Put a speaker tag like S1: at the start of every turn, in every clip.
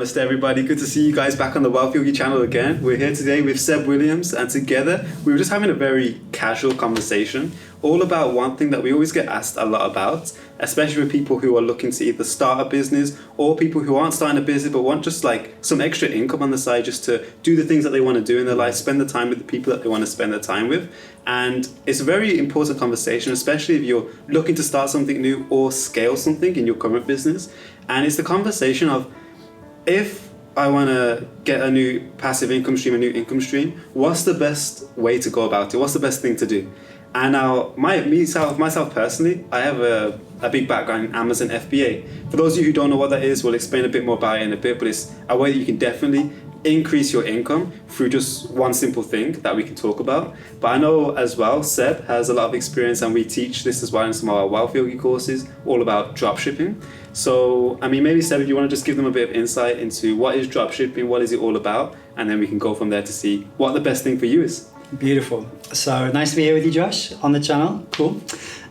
S1: Namaste everybody, good to see you guys back on the Wealth Yogi channel again. We're here today with Seb Williams, and together we were just having a very casual conversation all about one thing that we always get asked a lot about, especially with people who are looking to either start a business or people who aren't starting a business but want just like some extra income on the side just to do the things that they want to do in their life, spend the time with the people that they want to spend their time with. And it's a very important conversation, especially if you're looking to start something new or scale something in your current business. And it's the conversation of, if I want to get a new passive income stream, a new income stream, what's the best way to go about it? What's the best thing to do? And now, myself personally, I have a big background in Amazon FBA. For those of you who don't know what that is, we'll explain a bit more about it in a bit, but it's a way that you can definitely increase your income through just one simple thing that we can talk about. But I know as well, Seb has a lot of experience, and we teach this as well in some of our Wealth Yogi courses, all about dropshipping. So, I mean, maybe Seb, if you want to just give them a bit of insight into what is dropshipping, what is it all about, and then we can go from there to see what the best thing for you is.
S2: Beautiful. So nice to be here with you, Josh, on the channel. Cool.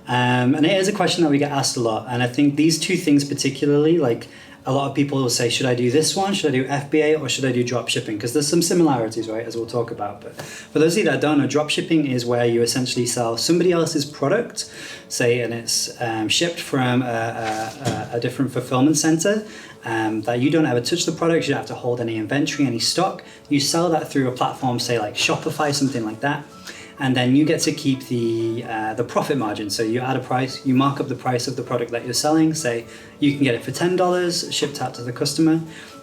S2: And it is a question that we get asked a lot. And I think these two things particularly, like a lot of people will say, should I do this one? Should I do FBA or should I do dropshipping? Because there's some similarities, right, as we'll talk about. But for those of you that don't know, dropshipping is where you essentially sell somebody else's product, say, and it's shipped from a different fulfillment center. That you don't ever touch the product, you don't have to hold any inventory, any stock. You sell that through a platform, say like Shopify, something like that, and then you get to keep the profit margin. So you add a price, you mark up the price of the product that you're selling. Say you can get it for $10 shipped out to the customer,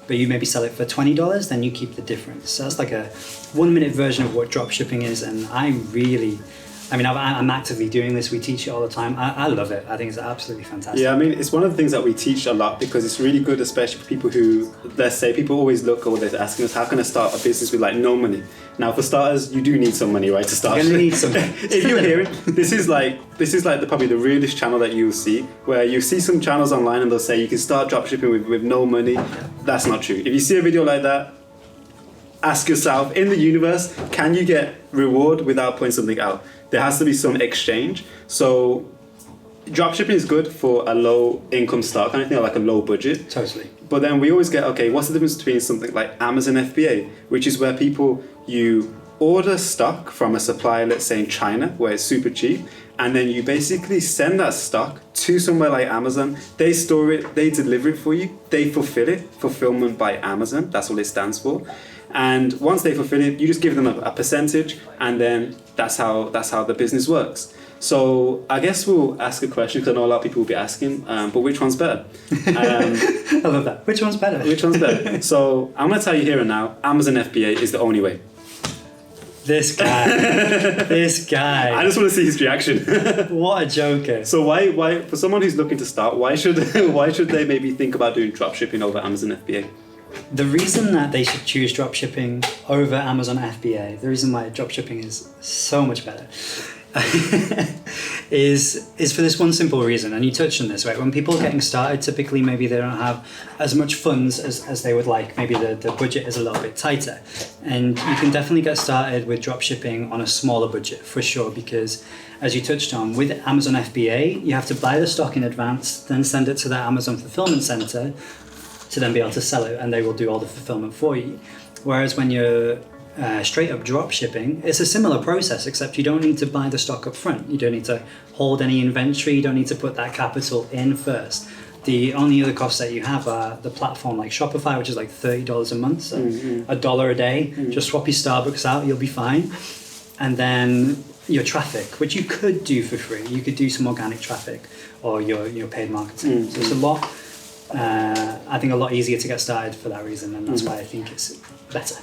S2: but you maybe sell it for $20, then you keep the difference. So that's like a 1-minute version of what dropshipping is, and I'm actively doing this. We teach it all the time. I love it. I think it's absolutely fantastic.
S1: Yeah, I mean, it's one of the things that we teach a lot because it's really good, especially for people who, let's say, people always look or they're asking us, how can I start a business with like no money? Now, for starters, you do need some money, right, to start.
S2: You're gonna need some.
S1: If you're hearing, this is probably the realest channel that you'll see, where you see some channels online and they'll say you can start dropshipping with no money. That's not true. If you see a video like that, ask yourself, in the universe, can you get reward without putting something out? There has to be some exchange. So dropshipping is good for a low income start kind of thing, or like a low budget.
S2: Totally.
S1: But then we always get, okay, what's the difference between something like Amazon FBA, which is where you order stock from a supplier, let's say in China, where it's super cheap, and then you basically send that stock to somewhere like Amazon. They store it, they deliver it for you, they fulfill it, fulfillment by Amazon, that's what it stands for. And once they fulfill it, you just give them a percentage, and then that's how the business works. So I guess we'll ask a question, because I know a lot of people will be asking, but which one's better?
S2: I love that. Which one's better?
S1: Which one's better? So I'm going to tell you here and now, Amazon FBA is the only way.
S2: This guy.
S1: I just want to see his reaction.
S2: What a joker.
S1: So why for someone who's looking to start, why should they maybe think about doing dropshipping over Amazon FBA?
S2: The reason that they should choose dropshipping over Amazon FBA, the reason why dropshipping is so much better, is for this one simple reason. And you touched on this, right? When people are getting started, typically maybe they don't have as much funds as they would like. Maybe the budget is a little bit tighter. And you can definitely get started with dropshipping on a smaller budget for sure, because as you touched on, with Amazon FBA, you have to buy the stock in advance, then send it to the Amazon fulfillment center to then be able to sell it, and they will do all the fulfillment for you. Whereas when you're straight up drop shipping, it's a similar process, except you don't need to buy the stock up front. You don't need to hold any inventory. You don't need to put that capital in first. The only other costs that you have are the platform like Shopify, which is like $30 a month, so $1 a day. Just swap your Starbucks out, you'll be fine. And then your traffic, which you could do for free. You could do some organic traffic or your paid marketing. So it's I think a lot easier to get started for that reason, and that's why I think it's better.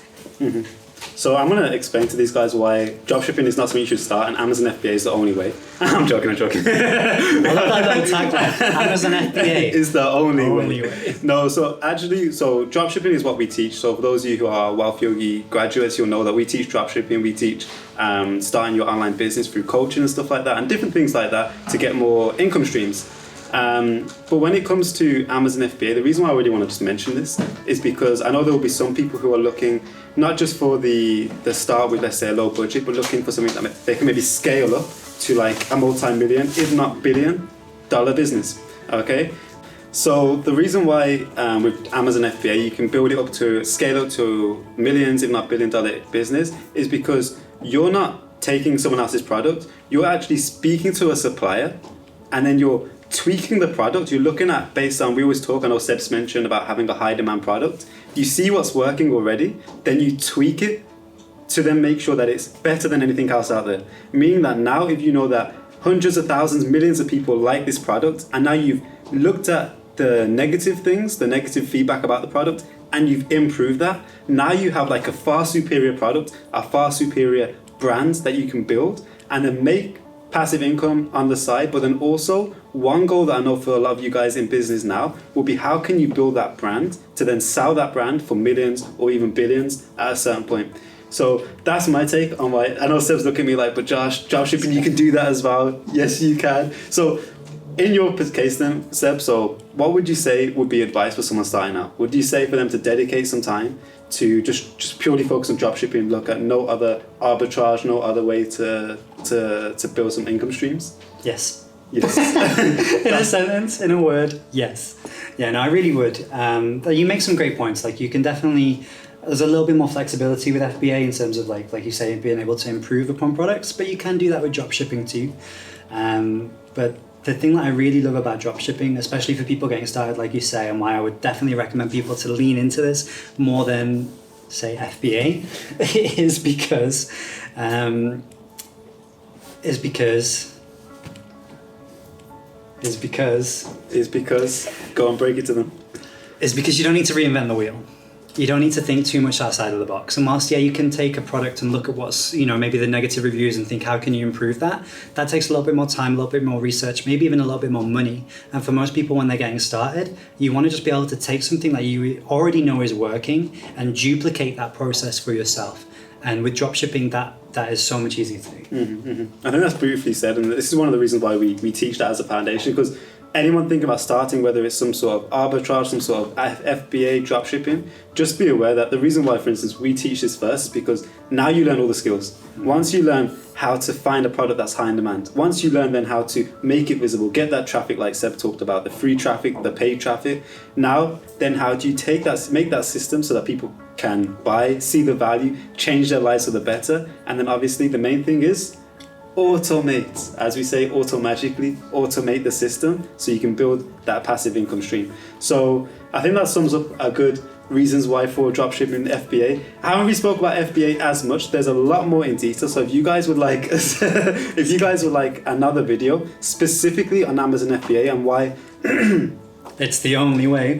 S1: So I'm going to explain to these guys why dropshipping is not something you should start, and Amazon FBA is the only way. I'm joking.
S2: I love that little tagline. Amazon FBA
S1: is the only way. No, so dropshipping is what we teach. So for those of you who are Wealth Yogi graduates, you'll know that we teach dropshipping. We teach starting your online business through coaching and stuff like that, and different things like that to get more income streams. But when it comes to Amazon FBA, the reason why I really want to just mention this is because I know there will be some people who are looking not just for the start with, let's say, a low budget, but looking for something that they can maybe scale up to like a multi-million, if not billion-dollar business. Okay, So the reason why with Amazon FBA you can build it up to scale up to millions, if not $1 billion business, is because you're not taking someone else's product. You're actually speaking to a supplier, and then you're tweaking the product. You're looking at based on, we always talk, I know Seb's mentioned about having a high demand product. You see what's working already, then you tweak it to then make sure that it's better than anything else out there. Meaning that now if you know that hundreds of thousands, millions of people like this product, and now you've looked at the negative things, the negative feedback about the product, and you've improved that, now you have like a far superior product, a far superior brand that you can build, and then make passive income on the side. But then also one goal that I know for a lot of you guys in business now will be how can you build that brand to then sell that brand for millions or even billions at a certain point. So that's my take on why. I know Seb's looking at me like, but Josh, dropshipping, you can do that as well. Yes, you can. So in your case then, Seb, so what would you say would be advice for someone starting out? Would you say for them to dedicate some time to just purely focus on dropshipping, look at no other arbitrage, no other way to build some income streams?
S2: Yes.
S1: Yes.
S2: In a sentence, in a word, yes. Yeah, no, I really would. You make some great points. Like you can definitely, there's a little bit more flexibility with FBA in terms of like you say, being able to improve upon products, but you can do that with dropshipping too. But the thing that I really love about dropshipping, especially for people getting started, like you say, and why I would definitely recommend people to lean into this more than, say, FBA, is because go and break it to them. Is because you don't need to reinvent the wheel. You don't need to think too much outside of the box. And whilst, yeah, you can take a product and look at what's, maybe the negative reviews and think, how can you improve that? That takes a little bit more time, a little bit more research, maybe even a little bit more money. And for most people, when they're getting started, you want to just be able to take something that you already know is working and duplicate that process for yourself. And with dropshipping, that is so much easier to do.
S1: Mm-hmm, mm-hmm. I think that's beautifully said. And this is one of the reasons why we teach that as a foundation, because anyone thinking about starting, whether it's some sort of arbitrage, some sort of FBA, dropshipping, just be aware that the reason why, for instance, we teach this first is because now you learn all the skills. Once you learn how to find a product that's high in demand, once you learn then how to make it visible, get that traffic like Seb talked about, the free traffic, the paid traffic, now then how do you take that, make that system so that people can buy, see the value, change their lives for the better, and then obviously the main thing is automate, as we say, automagically automate the system so you can build that passive income stream. So I think that sums up a good reasons why for dropshipping FBA. I haven't really spoke about FBA as much. There's a lot more in detail. So if you guys would like, another video specifically on Amazon FBA and why
S2: it's the only way.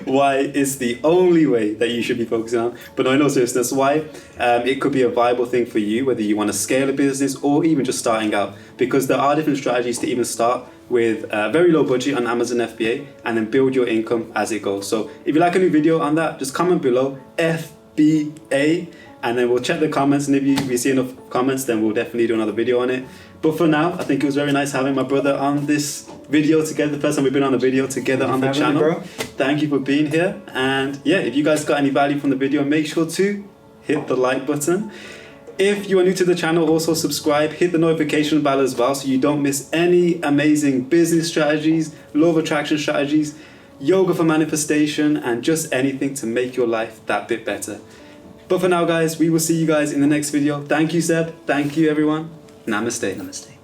S1: Why it's the only way that you should be focusing on. But no, in all seriousness, why it could be a viable thing for you, whether you want to scale a business or even just starting out. Because there are different strategies to even start with a very low budget on Amazon FBA and then build your income as it goes. So if you like a new video on that, just comment below FBA and then we'll check the comments. And if we see enough comments, then we'll definitely do another video on it. But for now, I think it was very nice having my brother on this video together. The first time we've been on a video together on the channel. Bro. Thank you for being here. And yeah, if you guys got any value from the video, make sure to hit the like button. If you are new to the channel, also subscribe, hit the notification bell as well so you don't miss any amazing business strategies, law of attraction strategies, yoga for manifestation, and just anything to make your life that bit better. But for now, guys, we will see you guys in the next video. Thank you, Seb. Thank you, everyone. Namaste.
S2: Namaste.